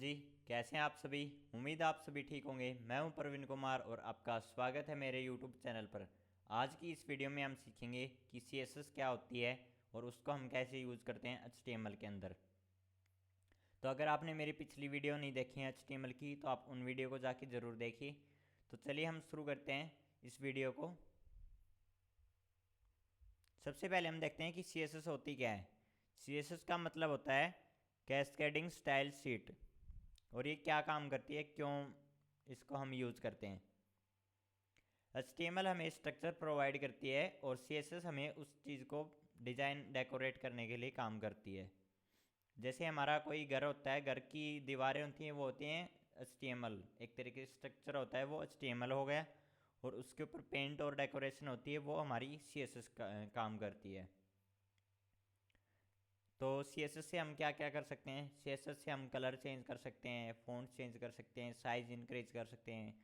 जी, कैसे हैं आप सभी। उम्मीद है आप सभी ठीक होंगे। मैं हूं प्रवीण कुमार और आपका स्वागत है मेरे यूट्यूब चैनल पर। आज की इस वीडियो में हम सीखेंगे कि CSS क्या होती है और उसको हम कैसे यूज़ करते हैं HTML के अंदर। तो अगर आपने मेरी पिछली वीडियो नहीं देखी है HTML की, तो आप उन वीडियो को जाके ज़रूर देखिए। तो चलिए हम शुरू करते हैं इस वीडियो को। सबसे पहले हम देखते हैं कि CSS होती क्या है। CSS का मतलब होता है कैस्केडिंग स्टाइल शीट। और ये क्या काम करती है, क्यों इसको हम यूज़ करते हैं। HTML हमें स्ट्रक्चर प्रोवाइड करती है और CSS हमें उस चीज़ को डिज़ाइन डेकोरेट करने के लिए काम करती है। जैसे हमारा कोई घर होता है, घर की दीवारें होती हैं, वो होती हैं HTML, एक तरीके से स्ट्रक्चर होता है वो HTML हो गया। और उसके ऊपर पेंट और डेकोरेशन होती है, वो हमारी CSS काम करती है। तो CSS से हम क्या क्या कर सकते हैं। CSS से हम कलर चेंज कर सकते हैं, फ़ॉन्ट चेंज कर सकते हैं, साइज़ इंक्रीज कर सकते हैं,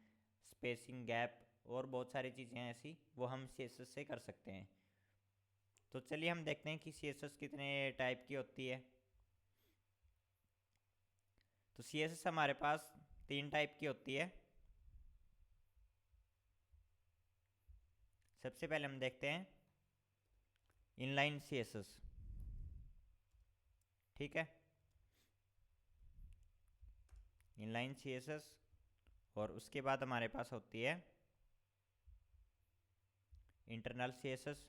स्पेसिंग गैप और बहुत सारी चीज़ें ऐसी वो हम CSS से कर सकते हैं। तो चलिए हम देखते हैं कि CSS कितने टाइप की होती है। तो CSS हमारे पास 3 टाइप की होती है। सबसे पहले हम देखते हैं इनलाइन CSS। ठीक है, इनलाइन CSS। और उसके बाद हमारे पास होती है इंटरनल CSS।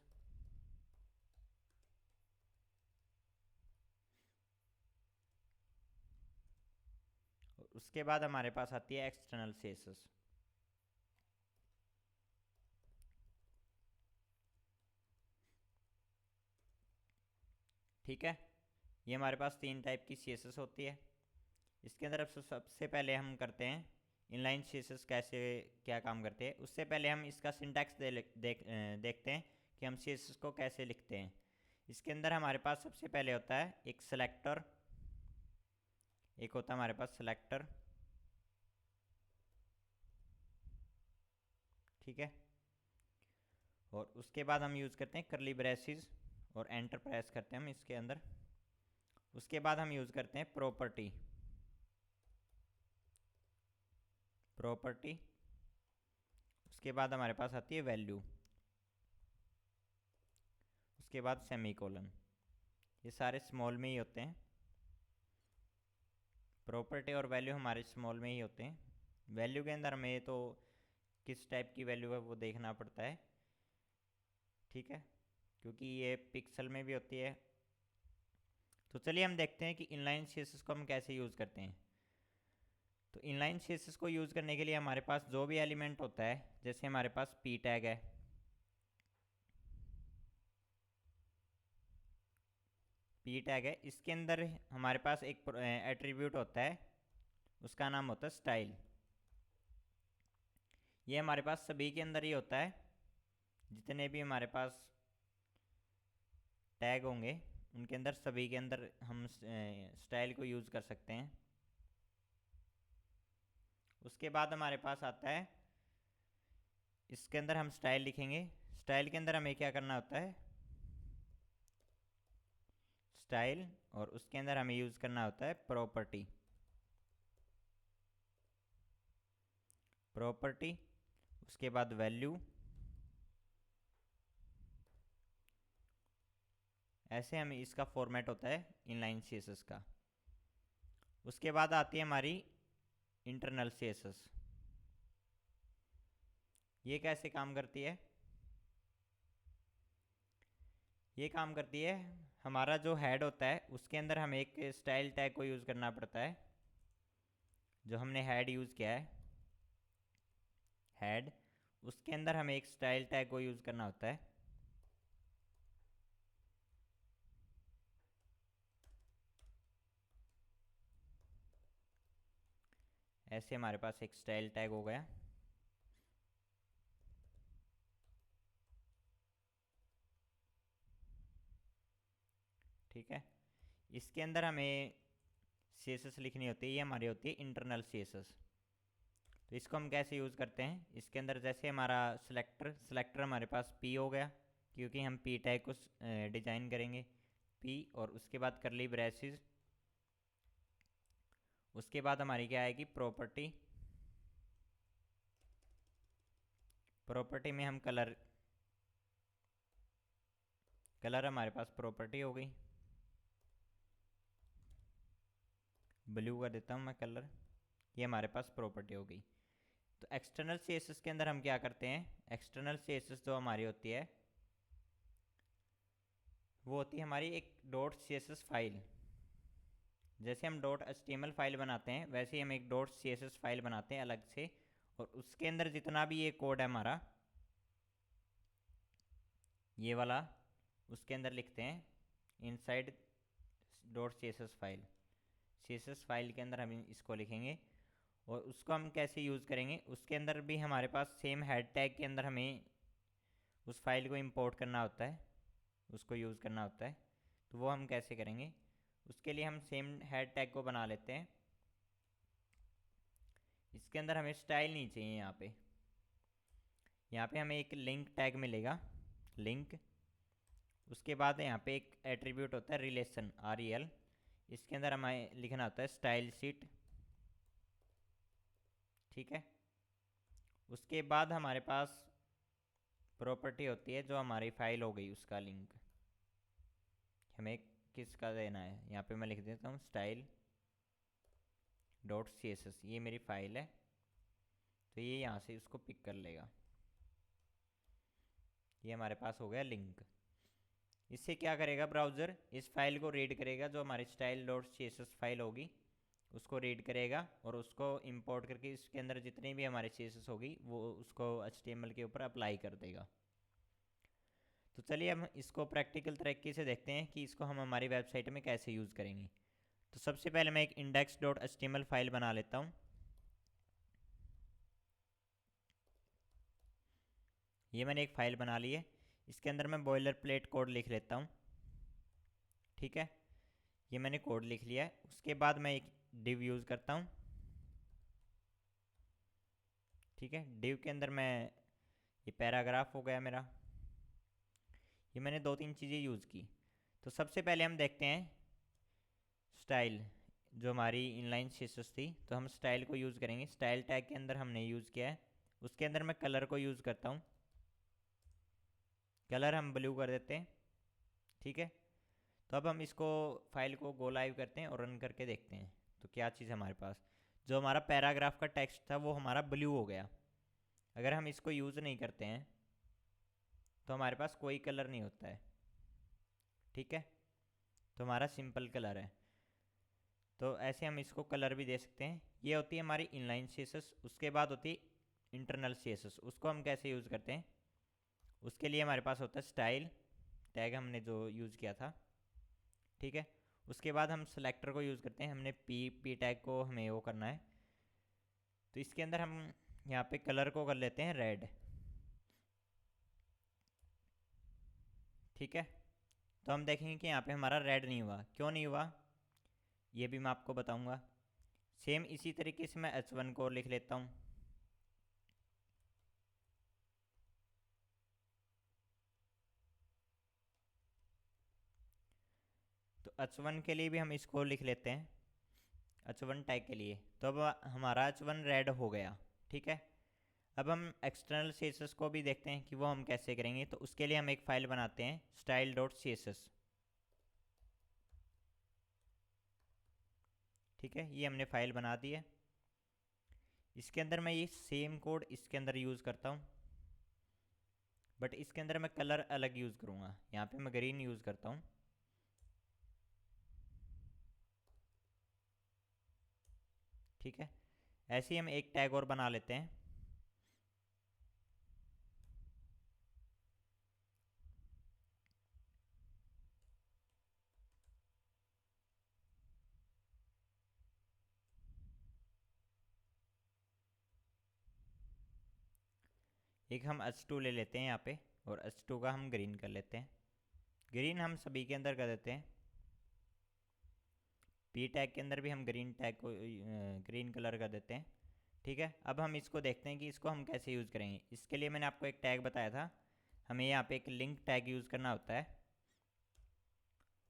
और उसके बाद हमारे पास आती है एक्सटर्नल CSS। ठीक है, ये हमारे पास 3 टाइप की CSS होती है। इसके अंदर अब सबसे पहले हम करते हैं इनलाइन CSS कैसे क्या काम करते हैं। उससे पहले हम इसका सिंटैक्स देखते हैं कि हम CSS को कैसे लिखते हैं। इसके अंदर हमारे पास सबसे पहले होता है एक सेलेक्टर, एक होता है हमारे पास सेलेक्टर। ठीक है, और उसके बाद हम यूज़ करते हैं करली ब्रेसिस और एंटर प्रेस करते हैं हम इसके अंदर। उसके बाद हम यूज़ करते हैं प्रॉपर्टी। प्रॉपर्टी, उसके बाद हमारे पास आती है वैल्यू, उसके बाद सेमीकोलन। ये सारे स्मॉल में ही होते हैं। प्रॉपर्टी और वैल्यू हमारे स्मॉल में ही होते हैं। वैल्यू के अंदर हमें तो किस टाइप की वैल्यू है वो देखना पड़ता है। ठीक है, क्योंकि ये पिक्सल में भी होती है। तो चलिए हम देखते हैं कि इनलाइन CSS को हम कैसे यूज़ करते हैं। तो इनलाइन CSS को यूज़ करने के लिए हमारे पास जो भी एलिमेंट होता है, जैसे हमारे पास p टैग है, p टैग है, इसके अंदर हमारे पास एक एट्रीब्यूट होता है, उसका नाम होता है स्टाइल। ये हमारे पास सभी के अंदर ही होता है। जितने भी हमारे पास टैग होंगे उनके अंदर सभी के अंदर हम स्टाइल को यूज़ कर सकते हैं। उसके बाद हमारे पास आता है, इसके अंदर हम स्टाइल लिखेंगे। स्टाइल के अंदर हमें क्या करना होता है, स्टाइल, और उसके अंदर हमें यूज़ करना होता है प्रॉपर्टी। प्रॉपर्टी, उसके बाद वैल्यू। ऐसे हमें इसका फॉर्मेट होता है इनलाइन CSS का। उसके बाद आती है हमारी इंटरनल CSS। ये कैसे काम करती है। ये काम करती है, हमारा जो हेड होता है उसके अंदर हमें एक स्टाइल टैग को यूज़ करना पड़ता है। जो हमने हेड यूज़ किया है, हेड, उसके अंदर हमें एक स्टाइल टैग को यूज़ करना होता है। ऐसे हमारे पास एक स्टाइल टैग हो गया। ठीक है, इसके अंदर हमें CSS लिखनी होती है, ये हमारी होती है इंटरनल CSS। तो इसको हम कैसे यूज़ करते हैं, इसके अंदर जैसे हमारा सेलेक्टर, सेलेक्टर हमारे पास P हो गया, क्योंकि हम P टैग को डिज़ाइन करेंगे। P, और उसके बाद करली ब्रेसिस। उसके बाद हमारी क्या आएगी, प्रॉपर्टी। प्रॉपर्टी में हम कलर हमारे पास प्रॉपर्टी हो गई, ब्लू कर देता हूँ मैं कलर, ये हमारे पास प्रॉपर्टी हो गई। तो एक्सटर्नल सीएसएस के अंदर हम क्या करते हैं, एक्सटर्नल सीएसएस जो हमारी होती है वो होती है हमारी एक डॉट सीएसएस फाइल। जैसे हम डॉट एचटीएमएल फाइल बनाते हैं वैसे ही हम एक डॉट सीएसएस फाइल बनाते हैं अलग से, और उसके अंदर जितना भी ये कोड है हमारा, ये वाला, उसके अंदर लिखते हैं inside dot CSS file. CSS file के अंदर हम इसको लिखेंगे, और उसको हम कैसे यूज़ करेंगे, उसके अंदर भी हमारे पास सेम हेड टैग के अंदर हमें उस फाइल को इंपोर्ट करना होता है, उसको यूज़ करना होता है। तो वो हम कैसे करेंगे, उसके लिए हम सेम हेड टैग को बना लेते हैं। इसके अंदर हमें स्टाइल नहीं चाहिए, यहाँ पे हमें एक लिंक टैग मिलेगा, लिंक। उसके बाद यहाँ पे एक एट्रीब्यूट होता है रिलेशन, REL। इसके अंदर हमें लिखना होता है स्टाइल शीट, ठीक है। उसके बाद हमारे पास प्रॉपर्टी होती है जो हमारी फाइल हो गई, उसका लिंक हमें किसका देना है, यहाँ पे मैं लिख देता हूँ स्टाइल डॉट CSS, ये मेरी फाइल है, तो ये यहाँ से उसको पिक कर लेगा। ये हमारे पास हो गया लिंक। इससे क्या करेगा ब्राउज़र, इस फाइल को रीड करेगा, जो हमारी स्टाइल डॉट CSS फाइल होगी उसको रीड करेगा, और उसको इंपोर्ट करके इसके अंदर जितनी भी हमारी CSS होगी वो उसको HTML के ऊपर अप्लाई कर देगा। तो चलिए हम इसको प्रैक्टिकल तरीके से देखते हैं कि इसको हम हमारी वेबसाइट में कैसे यूज़ करेंगे। तो सबसे पहले मैं एक index.html फाइल बना लेता हूँ। ये मैंने एक फ़ाइल बना ली है, इसके अंदर मैं बॉयलर प्लेट कोड लिख लेता हूँ, ठीक है। ये मैंने कोड लिख लिया है। उसके बाद मैं एक डिव यूज़ करता हूँ, ठीक है। डिव के अंदर मैं, ये पैराग्राफ हो गया मेरा, ये मैंने 2-3 चीज़ें यूज़ की। तो सबसे पहले हम देखते हैं स्टाइल, जो हमारी इनलाइन CSS थी, तो हम स्टाइल को यूज़ करेंगे। स्टाइल टैग के अंदर हमने यूज़ किया है, उसके अंदर मैं कलर को यूज़ करता हूँ, कलर हम ब्लू कर देते हैं, ठीक है। तो अब हम इसको फाइल को गो लाइव करते हैं और रन करके देखते हैं तो क्या चीज़ हमारे पास, जो हमारा पैराग्राफ का टेक्स्ट था वो हमारा ब्लू हो गया। अगर हम इसको यूज़ नहीं करते हैं तो हमारे पास कोई कलर नहीं होता है, ठीक है। तो हमारा सिंपल कलर है। तो ऐसे हम इसको कलर भी दे सकते हैं। ये होती है हमारी इनलाइन CSS। उसके बाद होती है इंटरनल CSS। उसको हम कैसे यूज़ करते हैं, उसके लिए हमारे पास होता है स्टाइल टैग, हमने जो यूज़ किया था, ठीक है। उसके बाद हम सेलेक्टर को यूज़ करते हैं, हमने पी टैग को हमें वो करना है। तो इसके अंदर हम यहाँ पे कलर को कर लेते हैं रेड, ठीक है। तो हम देखेंगे कि यहाँ पे हमारा रेड नहीं हुआ, क्यों नहीं हुआ ये भी मैं आपको बताऊंगा। सेम इसी तरीके से मैं H1 को लिख लेता हूँ, तो H1 के लिए भी हम इसको लिख लेते हैं, H1 टैग के लिए। तो अब हमारा H1 रेड हो गया, ठीक है। अब हम एक्सटर्नल CSS को भी देखते हैं कि वो हम कैसे करेंगे। तो उसके लिए हम एक फ़ाइल बनाते हैं style.css, ठीक है। ये हमने फ़ाइल बना दी है। इसके अंदर मैं ये सेम कोड इसके अंदर यूज़ करता हूँ, बट इसके अंदर मैं कलर अलग यूज़ करूँगा। यहाँ पे मैं ग्रीन यूज़ करता हूँ, ठीक है। ऐसे ही हम एक टैग और बना लेते हैं, एक हम H2 ले लेते हैं यहाँ पे, और H2 का हम ग्रीन कर लेते हैं। ग्रीन हम सभी के अंदर कर देते हैं। पी टैग के अंदर भी हम ग्रीन टैग को ग्रीन कलर कर देते हैं, ठीक है। अब हम इसको देखते हैं कि इसको हम कैसे यूज़ करेंगे। इसके लिए मैंने आपको एक टैग बताया था, हमें यहाँ पे एक लिंक टैग यूज़ करना होता है।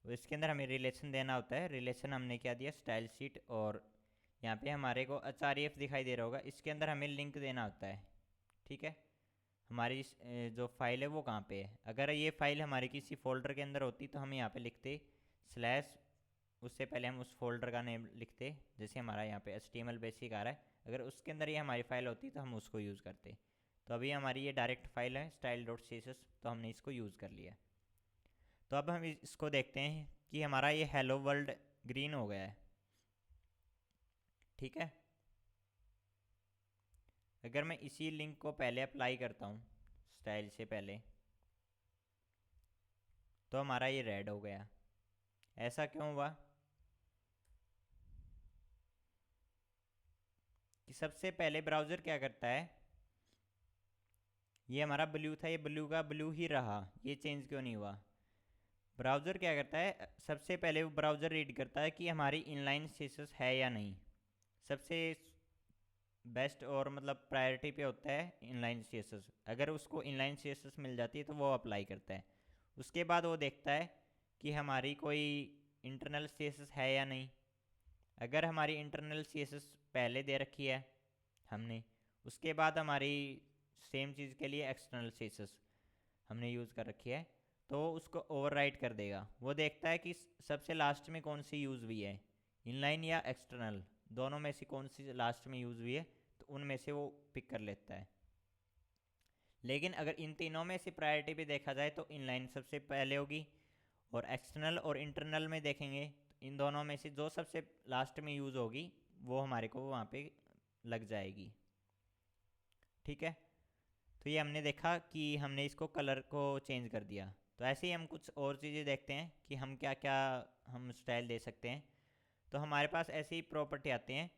तो इसके अंदर हमें रिलेशन देना होता है। रिलेशन हमने क्या दिया, स्टाइल शीट, और यहाँ पे हमारे को HREF दिखाई दे रहा होगा, इसके अंदर हमें लिंक देना होता है। ठीक है, हमारी जो फाइल है वो कहाँ पे है। अगर ये फाइल हमारी किसी फोल्डर के अंदर होती तो हम यहाँ पे लिखते स्लैश, उससे पहले हम उस फोल्डर का नेम लिखते, जैसे हमारा यहाँ पे HTML बेसिक आ रहा है, अगर उसके अंदर ये हमारी फाइल होती तो हम उसको यूज़ करते। तो अभी हमारी ये डायरेक्ट फाइल है style.css, तो हमने इसको यूज़ कर लिया। तो अब हम इसको देखते हैं कि हमारा ये हेलो वर्ल्ड ग्रीन हो गया है। ठीक है, अगर मैं इसी लिंक को पहले अप्लाई करता हूँ स्टाइल से पहले, तो हमारा ये रेड हो गया। ऐसा क्यों हुआ कि सबसे पहले ब्राउज़र क्या करता है, ये हमारा ब्लू था, ये ब्लू का ब्लू ही रहा, ये चेंज क्यों नहीं हुआ। ब्राउज़र क्या करता है, सबसे पहले वो ब्राउज़र रीड करता है कि हमारी इनलाइन सीएसएस है या नहीं। सबसे बेस्ट और मतलब प्रायोरिटी पे होता है इनलाइन सीएसएस। अगर उसको इनलाइन सीएसएस मिल जाती है तो वो अप्लाई करता है। उसके बाद वो देखता है कि हमारी कोई इंटरनल सीएसएस है या नहीं। अगर हमारी इंटरनल सीएसएस पहले दे रखी है हमने, उसके बाद हमारी सेम चीज़ के लिए एक्सटर्नल सीएसएस हमने यूज़ कर रखी है, तो उसको ओवरराइट कर देगा। वो देखता है कि सबसे लास्ट में कौन सी यूज़ हुई है, इनलाइन या एक्सटर्नल, दोनों में से कौन सी लास्ट में यूज़ हुई है, तो उनमें से वो पिक कर लेता है। लेकिन अगर इन तीनों में से प्रायोरिटी पे देखा जाए तो इनलाइन सबसे पहले होगी, और एक्सटर्नल और इंटरनल में देखेंगे तो इन दोनों में से जो सबसे लास्ट में यूज़ होगी वो हमारे को वहाँ पे लग जाएगी। ठीक है, तो ये हमने देखा कि हमने इसको कलर को चेंज कर दिया। तो ऐसे ही हम कुछ और चीज़ें देखते हैं कि हम क्या क्या हम स्टाइल दे सकते हैं। तो हमारे पास ऐसे ही प्रॉपर्टी आते हैं,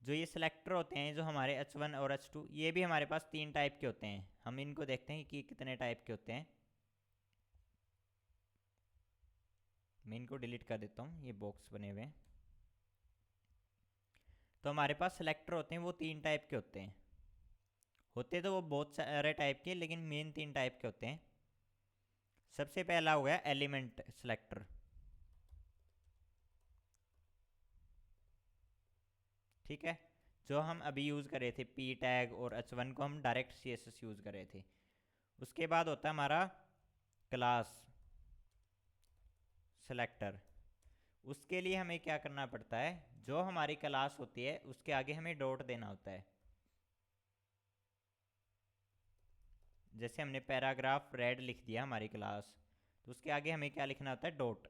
जो ये सिलेक्टर होते हैं, जो हमारे H1 और H2, ये भी हमारे पास 3 टाइप के होते हैं। हम इनको देखते हैं कि कितने टाइप के होते हैं। मैं इनको डिलीट कर देता हूँ, ये बॉक्स बने हुए हैं। तो हमारे पास सिलेक्टर होते हैं, वो 3 टाइप के होते हैं। होते तो वो बहुत सारे टाइप के, लेकिन मेन 3 टाइप के होते हैं। सबसे पहला हो गया एलिमेंट सिलेक्टर। ठीक है, जो हम अभी यूज़ कर रहे थे पी टैग और H1 को हम डायरेक्ट CSS यूज़ कर रहे थे। उसके बाद होता है हमारा क्लास सेलेक्टर। उसके लिए हमें क्या करना पड़ता है, जो हमारी क्लास होती है उसके आगे हमें डॉट देना होता है। जैसे हमने पैराग्राफ रेड लिख दिया हमारी क्लास, तो उसके आगे हमें क्या लिखना होता है, डॉट।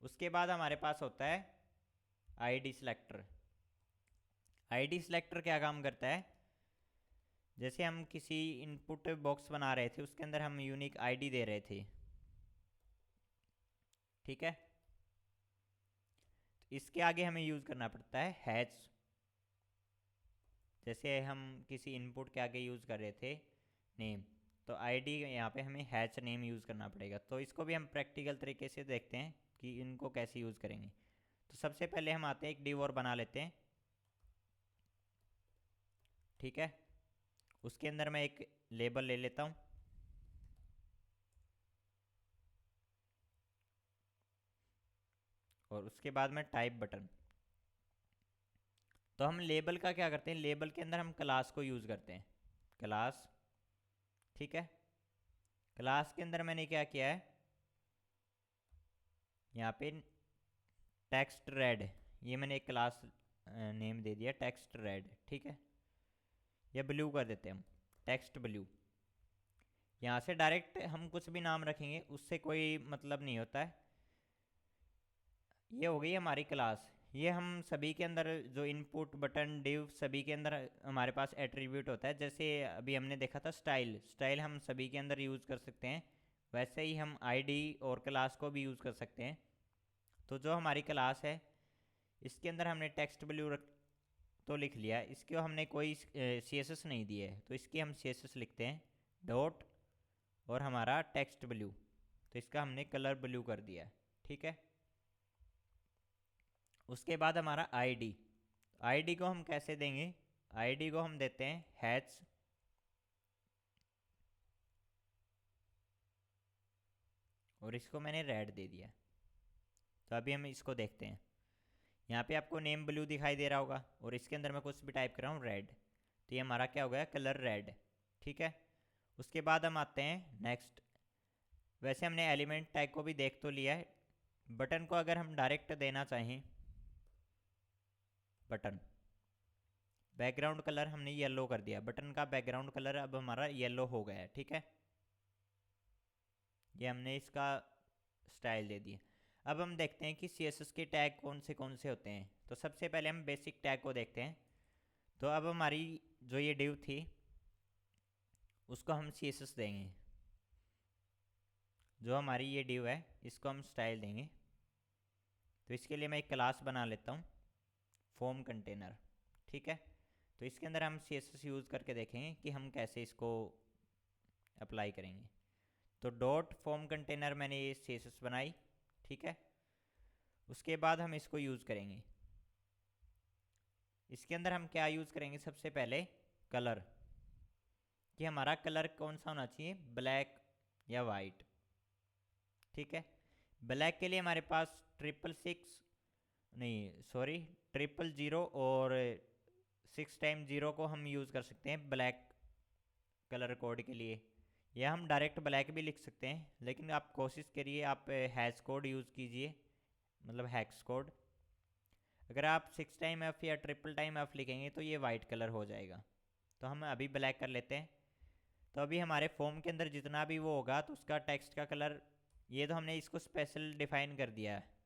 उसके बाद हमारे पास होता है आईडी सिलेक्टर। आईडी सिलेक्टर क्या काम करता है, जैसे हम किसी इनपुट बॉक्स बना रहे थे, उसके अंदर हम यूनिक आईडी दे रहे थे। ठीक है, तो इसके आगे हमें यूज़ करना पड़ता है हैच। जैसे हम किसी इनपुट के आगे यूज़ कर रहे थे नेम, तो आईडी यहाँ पे हमें हैच नेम यूज़ करना पड़ेगा। तो इसको भी हम प्रैक्टिकल तरीके से देखते हैं कि इनको कैसे यूज़ करेंगे। तो सबसे पहले हम आते हैं, एक डिव और बना लेते हैं। ठीक है, उसके अंदर मैं एक लेबल ले लेता हूँ। और उसके बाद में टाइप बटन। तो हम लेबल का क्या करते हैं, लेबल के अंदर हम क्लास को यूज़ करते हैं, क्लास। ठीक है, क्लास के अंदर मैंने क्या किया है, यहाँ पे टेक्स्ट रेड, ये मैंने एक क्लास नेम दे दिया टेक्स्ट रेड। ठीक है, या ब्लू कर देते हैं हम, टेक्स्ट ब्लू। यहाँ से डायरेक्ट हम कुछ भी नाम रखेंगे उससे कोई मतलब नहीं होता है। ये हो गई हमारी क्लास। ये हम सभी के अंदर जो इनपुट बटन डिव सभी के अंदर हमारे पास एट्रीब्यूट होता है। जैसे अभी हमने देखा था स्टाइल, स्टाइल हम सभी के अंदर यूज़ कर सकते हैं, वैसे ही हम आईडी और क्लास को भी यूज़ कर सकते हैं। तो जो हमारी क्लास है इसके अंदर हमने टेक्स्ट ब्लू तो लिख लिया, इसको हमने कोई CSS नहीं दी है, तो इसकी हम CSS लिखते हैं डॉट और हमारा टेक्स्ट ब्लू, तो इसका हमने कलर ब्लू कर दिया है। ठीक है, उसके बाद हमारा आईडी। आईडी को हम कैसे देंगे, आईडी को हम देते हैं हैच, और इसको मैंने रेड दे दिया। तो अभी हम इसको देखते हैं, यहाँ पे आपको नेम ब्लू दिखाई दे रहा होगा और इसके अंदर मैं कुछ भी टाइप कर रहा हूँ रेड, तो ये हमारा क्या हो गया, कलर रेड। ठीक है, उसके बाद हम आते हैं नेक्स्ट। वैसे हमने एलिमेंट टैग को भी देख तो लिया है। बटन को अगर हम डायरेक्ट देना चाहें, बटन बैकग्राउंड कलर हमने येलो कर दिया, बटन का बैकग्राउंड कलर अब हमारा येलो हो गया है। ठीक है, ये हमने इसका स्टाइल दे दिया। अब हम देखते हैं कि CSS के टैग कौन से होते हैं। तो सबसे पहले हम बेसिक टैग को देखते हैं। तो अब हमारी जो ये डिव थी उसको हम CSS देंगे। जो हमारी ये डिव है इसको हम स्टाइल देंगे। तो इसके लिए मैं एक क्लास बना लेता हूँ, फॉर्म कंटेनर। ठीक है, तो इसके अंदर हम CSS यूज़ करके देखेंगे कि हम कैसे इसको अप्लाई करेंगे। तो डॉट फॉर्म कंटेनर मैंने ये CSS बनाई। ठीक है, उसके बाद हम इसको यूज़ करेंगे। इसके अंदर हम क्या यूज़ करेंगे, सबसे पहले कलर, कि हमारा कलर कौन सा होना चाहिए, ब्लैक या वाइट। ठीक है, ब्लैक के लिए हमारे पास 000 और 6 टाइम 0 को हम यूज़ कर सकते हैं ब्लैक कलर कोड के लिए, या हम डायरेक्ट ब्लैक भी लिख सकते हैं, लेकिन आप कोशिश करिए आप हैश कोड यूज़ कीजिए, मतलब हैक्स कोड। अगर आप 6 टाइम F या 3 टाइम F लिखेंगे तो ये वाइट कलर हो जाएगा। तो हम अभी ब्लैक कर लेते हैं। तो अभी हमारे फॉर्म के अंदर जितना भी वो होगा तो उसका टेक्स्ट का कलर, ये तो हमने इसको स्पेशल डिफाइन कर दिया है।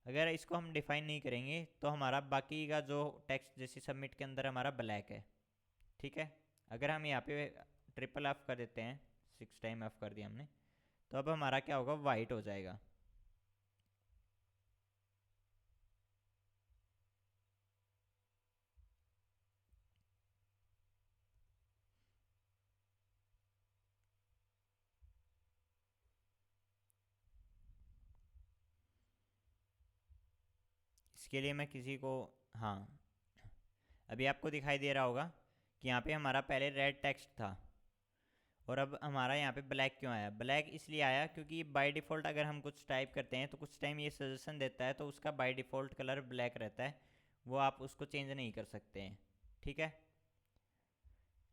अगर इसको हम डिफाइन नहीं करेंगे तो हमारा बाकी का जो टेक्स्ट जैसे सबमिट के अंदर हमारा ब्लैक है। ठीक है, अगर हम यहाँ पे FFF कर देते हैं, 6 टाइम F कर दिया हमने, तो अब हमारा क्या होगा, वाइट हो जाएगा। इसके लिए मैं किसी को, हाँ, अभी आपको दिखाई दे रहा होगा कि यहाँ पे हमारा पहले रेड टेक्स्ट था और अब हमारा यहाँ पे ब्लैक क्यों आया। ब्लैक इसलिए आया क्योंकि बाय डिफ़ॉल्ट अगर हम कुछ टाइप करते हैं तो कुछ टाइम ये सजेशन देता है तो उसका बाय डिफ़ॉल्ट कलर ब्लैक रहता है, वो आप उसको चेंज नहीं कर सकते हैं। ठीक है,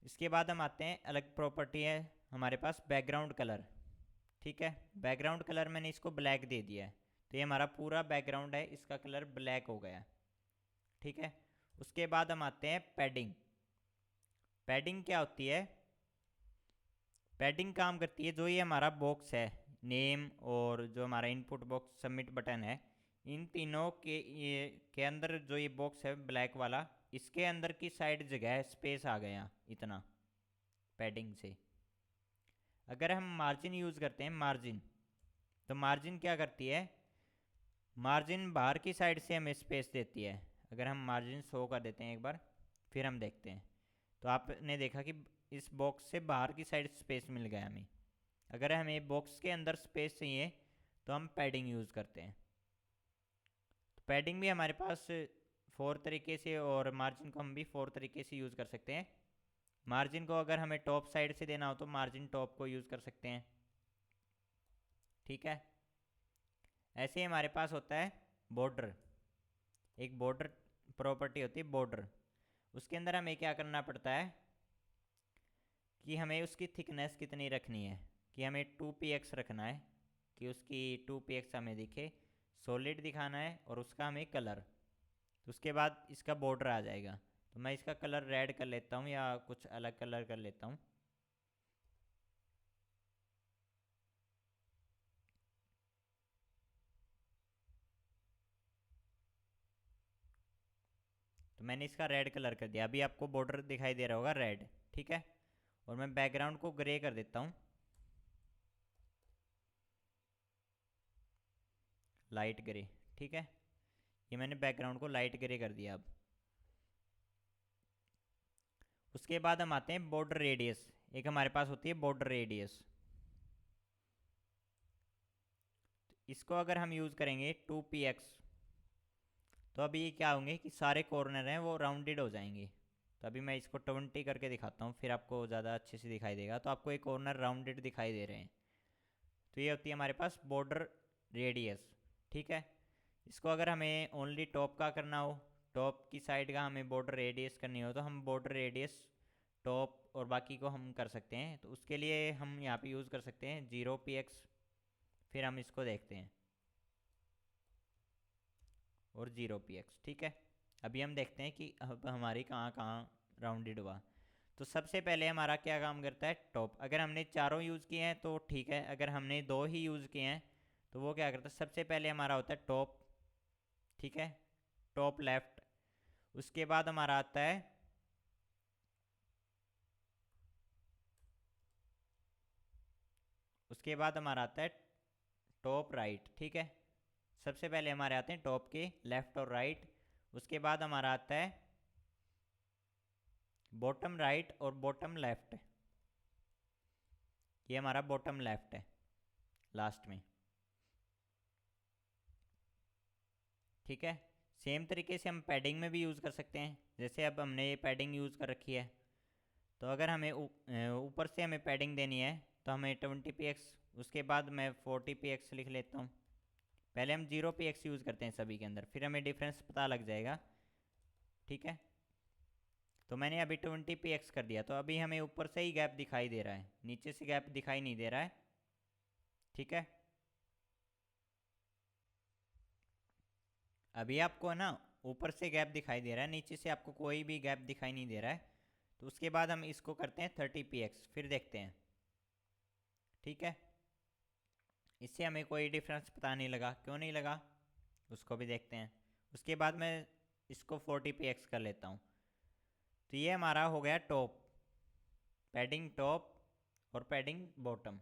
इसके बाद हम आते हैं, अलग प्रॉपर्टी है हमारे पास बैकग्राउंड कलर। ठीक है, बैकग्राउंड कलर मैंने इसको ब्लैक दे दिया है, तो ये हमारा पूरा बैकग्राउंड है, इसका कलर ब्लैक हो गया। ठीक है, उसके बाद हम आते हैं पैडिंग। पैडिंग क्या होती है, पैडिंग काम करती है, जो ये हमारा बॉक्स है नेम और जो हमारा इनपुट बॉक्स सबमिट बटन है, इन तीनों के ये के अंदर जो ये बॉक्स है ब्लैक वाला, इसके अंदर की साइड जगह स्पेस आ गया इतना पैडिंग से। अगर हम मार्जिन यूज़ करते हैं, मार्जिन, तो मार्जिन क्या करती है, मार्जिन बाहर की साइड से हमें स्पेस देती है। अगर हम मार्जिन शो कर देते हैं एक बार, फिर हम देखते हैं, तो आपने देखा कि इस बॉक्स से बाहर की साइड स्पेस मिल गया हमें। अगर हमें बॉक्स के अंदर स्पेस चाहिए तो हम पैडिंग यूज़ करते हैं। तो पैडिंग भी हमारे पास 4 तरीके से, और मार्जिन को हम भी 4 तरीके से यूज़ कर सकते हैं। मार्जिन को अगर हमें टॉप साइड से देना हो तो मार्जिन टॉप को यूज़ कर सकते हैं। ठीक है, ऐसे ही हमारे पास होता है बॉर्डर। एक बॉर्डर प्रॉपर्टी होती है बॉर्डर, उसके अंदर हमें क्या करना पड़ता है कि हमें उसकी थिकनेस कितनी रखनी है, कि हमें 2px रखना है, कि उसकी 2px हमें दिखे, सॉलिड दिखाना है, और उसका हमें कलर, तो उसके बाद इसका बॉर्डर आ जाएगा। तो मैं इसका कलर रेड कर लेता हूँ या कुछ अलग कलर कर लेता हूँ। तो मैंने इसका रेड कलर कर दिया, अभी आपको बॉर्डर दिखाई दे रहा होगा रेड। ठीक है, और मैं बैकग्राउंड को ग्रे कर देता हूँ, लाइट ग्रे। ठीक है, ये मैंने बैकग्राउंड को लाइट ग्रे कर दिया। अब उसके बाद हम आते हैं बॉर्डर रेडियस। एक हमारे पास होती है बॉर्डर रेडियस, इसको अगर हम यूज़ करेंगे 2px, तो अभी ये क्या होंगे कि सारे कॉर्नर हैं वो राउंडेड हो जाएंगे। तो अभी मैं इसको 20 करके दिखाता हूँ, फिर आपको ज़्यादा अच्छे से दिखाई देगा। तो आपको एक कॉर्नर राउंडेड दिखाई दे रहे हैं, तो ये होती है हमारे पास बॉर्डर रेडियस। ठीक है, इसको अगर हमें ओनली टॉप का करना हो, टॉप की साइड का हमें बॉर्डर रेडियस करनी हो, तो हम बॉर्डर रेडियस टॉप और बाकी को हम कर सकते हैं। तो उसके लिए हम यहाँ पे यूज़ कर सकते हैं 0px, फिर हम इसको देखते हैं, और 0px। ठीक है, अभी हम देखते हैं कि अब हमारी कहाँ कहाँ राउंडेड हुआ। तो सबसे पहले हमारा क्या काम करता है, टॉप। अगर हमने चारों यूज़ किए हैं तो ठीक है, अगर हमने दो ही यूज़ किए हैं तो वो क्या करता है, सबसे पहले हमारा होता है टॉप। ठीक है, टॉप लेफ्ट। उसके बाद हमारा आता है टॉप राइट। ठीक है, सबसे पहले हमारे आते हैं टॉप के लेफ्ट और राइट। उसके बाद हमारा आता है बॉटम राइट और बॉटम लेफ्ट। ये हमारा बॉटम लेफ्ट है लास्ट में। ठीक है, सेम तरीके से हम पैडिंग में भी यूज़ कर सकते हैं। जैसे अब हमने ये पैडिंग यूज़ कर रखी है, तो अगर हमें ऊपर से हमें पैडिंग देनी है तो हमें 20px, उसके बाद मैं 40px लिख लेता हूँ। पहले हम 0px यूज़ करते हैं सभी के अंदर, फिर हमें डिफरेंस पता लग जाएगा। ठीक है, तो मैंने अभी 20px कर दिया, तो अभी हमें ऊपर से ही गैप दिखाई दे रहा है, नीचे से गैप दिखाई नहीं दे रहा है। ठीक है, अभी आपको ना ऊपर से गैप दिखाई दे रहा है, नीचे से आपको कोई भी गैप दिखाई नहीं दे रहा है। तो उसके बाद हम इसको करते हैं 30px, फिर देखते हैं। ठीक है, इससे हमें कोई डिफरेंस पता नहीं लगा, क्यों नहीं लगा उसको भी देखते हैं। उसके बाद मैं इसको 40px कर लेता हूँ। तो ये हमारा हो गया टॉप, पैडिंग टॉप और पैडिंग बॉटम।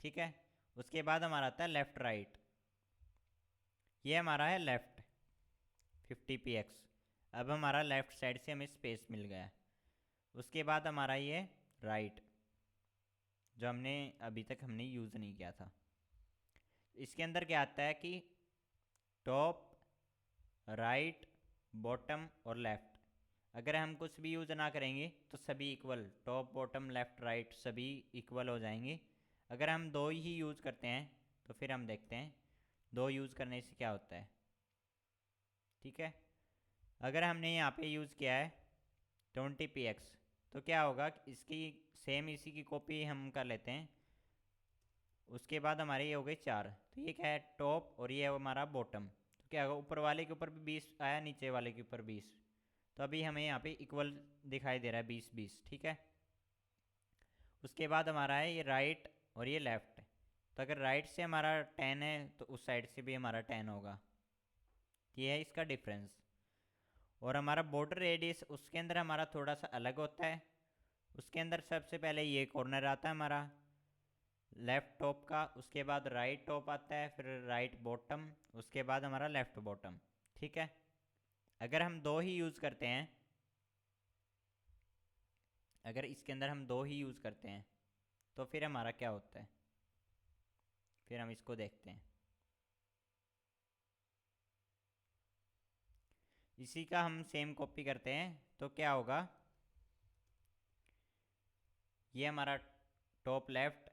ठीक है, उसके बाद हमारा आता है लेफ़्ट राइट। ये हमारा है लेफ़्ट 50px। अब हमारा लेफ़्ट साइड से हमें स्पेस मिल गया। उसके बाद हमारा ये राइट, जो हमने अभी तक हमने यूज़ नहीं किया था। इसके अंदर क्या आता है कि टॉप राइट बॉटम और लेफ़्ट। अगर हम कुछ भी यूज़ ना करेंगे तो सभी equal, top bottom left right सभी इक्वल हो जाएंगे। अगर हम दो ही यूज़ करते हैं तो फिर हम देखते हैं दो यूज़ करने से क्या होता है। ठीक है, अगर हमने यहाँ पे यूज़ किया है 20px, तो क्या होगा, इसकी सेम इसी की कॉपी हम कर लेते हैं। उसके बाद हमारे ये हो गए 4। तो ये क्या है, टॉप, और ये हमारा बॉटम। तो क्या होगा, ऊपर वाले के ऊपर भी 20 आया, नीचे वाले के ऊपर 20। तो अभी हमें यहाँ पे इक्वल दिखाई दे रहा है 20-20। ठीक है, उसके बाद हमारा है ये राइट और ये लेफ़्ट। तो अगर राइट से हमारा 10 है तो उस साइड से भी हमारा 10 होगा। ये है इसका डिफरेंस। और हमारा बॉर्डर रेडियस उसके अंदर हमारा थोड़ा सा अलग होता है। उसके अंदर सबसे पहले ये कॉर्नर आता है हमारा लेफ़्ट टॉप का, उसके बाद राइट टॉप आता है, फिर राइट बॉटम, उसके बाद हमारा लेफ़्ट बॉटम। ठीक है, अगर हम दो ही यूज़ करते हैं, अगर इसके अंदर हम दो ही यूज़ करते हैं तो फिर हमारा क्या होता है, फिर हम इसको देखते हैं। इसी का हम सेम कॉपी करते हैं तो क्या होगा, ये हमारा टॉप लेफ़्ट,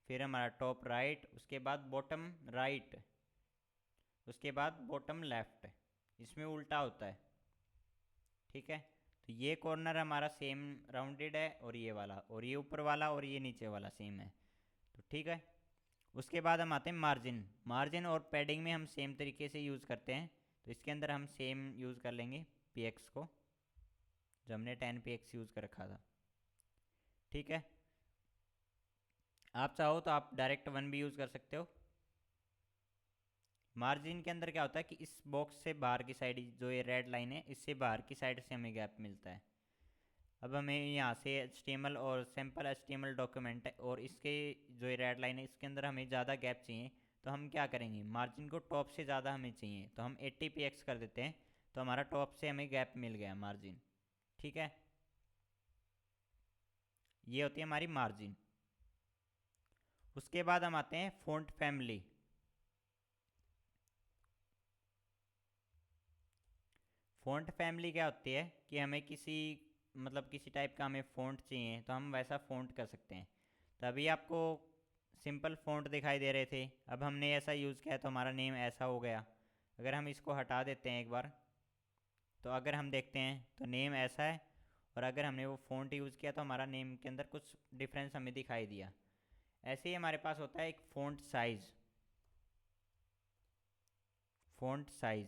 फिर हमारा टॉप राइट, उसके बाद बॉटम राइट, उसके बाद बॉटम लेफ़्ट। इसमें उल्टा होता है। ठीक है, तो ये कॉर्नर हमारा सेम राउंडेड है, और ये वाला, और ये ऊपर वाला, और ये नीचे वाला सेम है। तो ठीक है, उसके बाद हम आते हैं मार्जिन। मार्जिन और पैडिंग में हम सेम तरीके से यूज़ करते हैं। तो इसके अंदर हम सेम यूज़ कर लेंगे px को, जो हमने 10px यूज़ कर रखा था। ठीक है, आप चाहो तो आप डायरेक्ट 1 भी यूज़ कर सकते हो। मार्जिन के अंदर क्या होता है कि इस बॉक्स से बाहर की साइड, जो ये रेड लाइन है, इससे बाहर की साइड से हमें गैप मिलता है। अब हमें यहाँ से HTML और सिंपल HTML डॉक्यूमेंट है, और इसके जो ये रेड लाइन है इसके अंदर हमें ज़्यादा गैप चाहिए। तो हम क्या करेंगे, मार्जिन को टॉप से ज़्यादा हमें चाहिए, तो हम 80px कर देते हैं। तो हमारा टॉप से हमें गैप मिल गया मार्जिन। ठीक है, ये होती है हमारी मार्जिन। उसके बाद हम आते हैं फ़ॉन्ट फैमिली। फ़ॉन्ट फैमिली क्या होती है कि हमें किसी, मतलब किसी टाइप का हमें फ़ॉन्ट चाहिए तो हम वैसा फ़ॉन्ट कर सकते हैं। तो अभी आपको सिंपल फ़ॉन्ट दिखाई दे रहे थे, अब हमने ऐसा यूज़ किया तो हमारा नेम ऐसा हो गया। अगर हम इसको हटा देते हैं एक बार, तो अगर हम देखते हैं तो नेम ऐसा है, और अगर हमने वो फ़ॉन्ट यूज़ किया तो हमारा नेम के अंदर कुछ डिफरेंस हमें दिखाई दिया। ऐसे ही हमारे पास होता है एक फ़ॉन्ट साइज़, फ़ॉन्ट साइज़,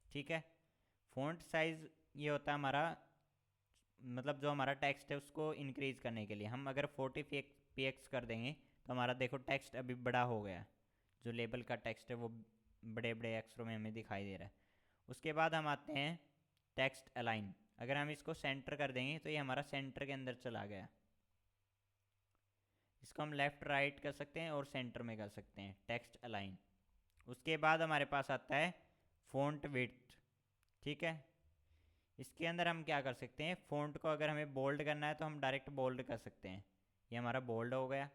ठीक है। फ़ॉन्ट साइज़ ये होता है हमारा, मतलब जो हमारा टेक्स्ट है उसको इंक्रीज़ करने के लिए। हम अगर 40px कर देंगे तो हमारा देखो टेक्स्ट अभी बड़ा हो गया, जो लेबल का टेक्स्ट है वो बड़े बड़े अक्षरों में हमें दिखाई दे रहा है। उसके बाद हम आते हैं टेक्स्ट अलाइन। अगर हम इसको सेंटर कर देंगे तो ये हमारा सेंटर के अंदर चला गया। इसको हम लेफ़्ट राइट कर सकते हैं और सेंटर में कर सकते हैं, टेक्स्ट अलाइन। उसके बाद हमारे पास आता है फ़ॉन्ट विड्थ, ठीक है। इसके अंदर हम क्या कर सकते हैं, फ़ॉन्ट को अगर हमें बोल्ड करना है तो हम डायरेक्ट बोल्ड कर सकते हैं, ये हमारा बोल्ड हो गया।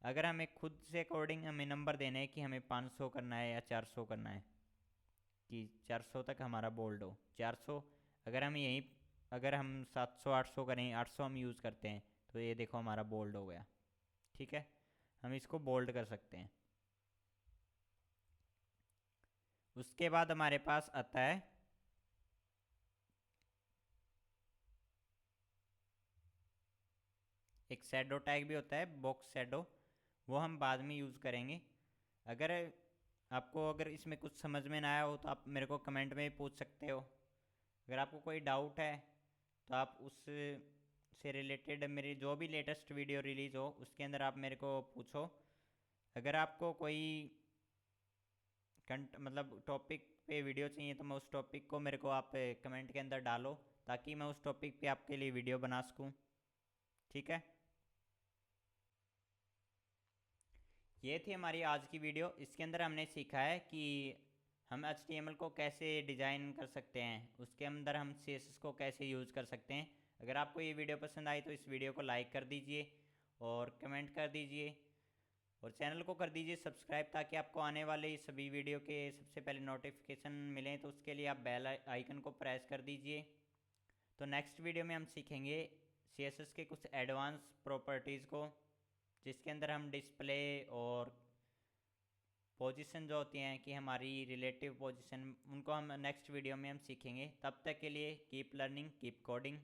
अगर हमें खुद से अकॉर्डिंग हमें नंबर देने हैं कि हमें 500 करना है या 400 करना है, कि 400 तक हमारा बोल्ड हो, 400। अगर हम यहीं, अगर हम 700 800 करें, 800 हम यूज़ करते हैं, तो ये देखो हमारा बोल्ड हो गया, ठीक है। हम इसको बोल्ड कर सकते हैं। उसके बाद हमारे पास आता है एक शैडो टैग भी होता है, बॉक्स शैडो, वो हम बाद में यूज़ करेंगे। अगर आपको अगर इसमें कुछ समझ में ना आया हो तो आप मेरे को कमेंट में पूछ सकते हो। अगर आपको कोई डाउट है तो आप उस से रिलेटेड मेरी जो भी लेटेस्ट वीडियो रिलीज़ हो उसके अंदर आप मेरे को पूछो। अगर आपको कोई मतलब टॉपिक पे वीडियो चाहिए तो मैं उस टॉपिक को मेरे को आप कमेंट के अंदर डालो, ताकि मैं उस टॉपिक पे आपके लिए वीडियो बना सकूँ, ठीक है। ये थी हमारी आज की वीडियो। इसके अंदर हमने सीखा है कि हम HTML को कैसे डिज़ाइन कर सकते हैं, उसके अंदर हम CSS को कैसे यूज़ कर सकते हैं। अगर आपको ये वीडियो पसंद आई तो इस वीडियो को लाइक कर दीजिए और कमेंट कर दीजिए, और चैनल को कर दीजिए सब्सक्राइब, ताकि आपको आने वाले सभी वीडियो के सबसे पहले नोटिफिकेशन मिलें। तो उसके लिए आप बेल आइकन को प्रेस कर दीजिए। तो नेक्स्ट वीडियो में हम सीखेंगे CSS के कुछ एडवांस प्रॉपर्टीज़ को, जिसके अंदर हम डिस्प्ले और पोजीशन जो होती हैं कि हमारी रिलेटिव पोजीशन, उनको हम नेक्स्ट वीडियो में हम सीखेंगे। तब तक के लिए कीप लर्निंग, कीप कोडिंग।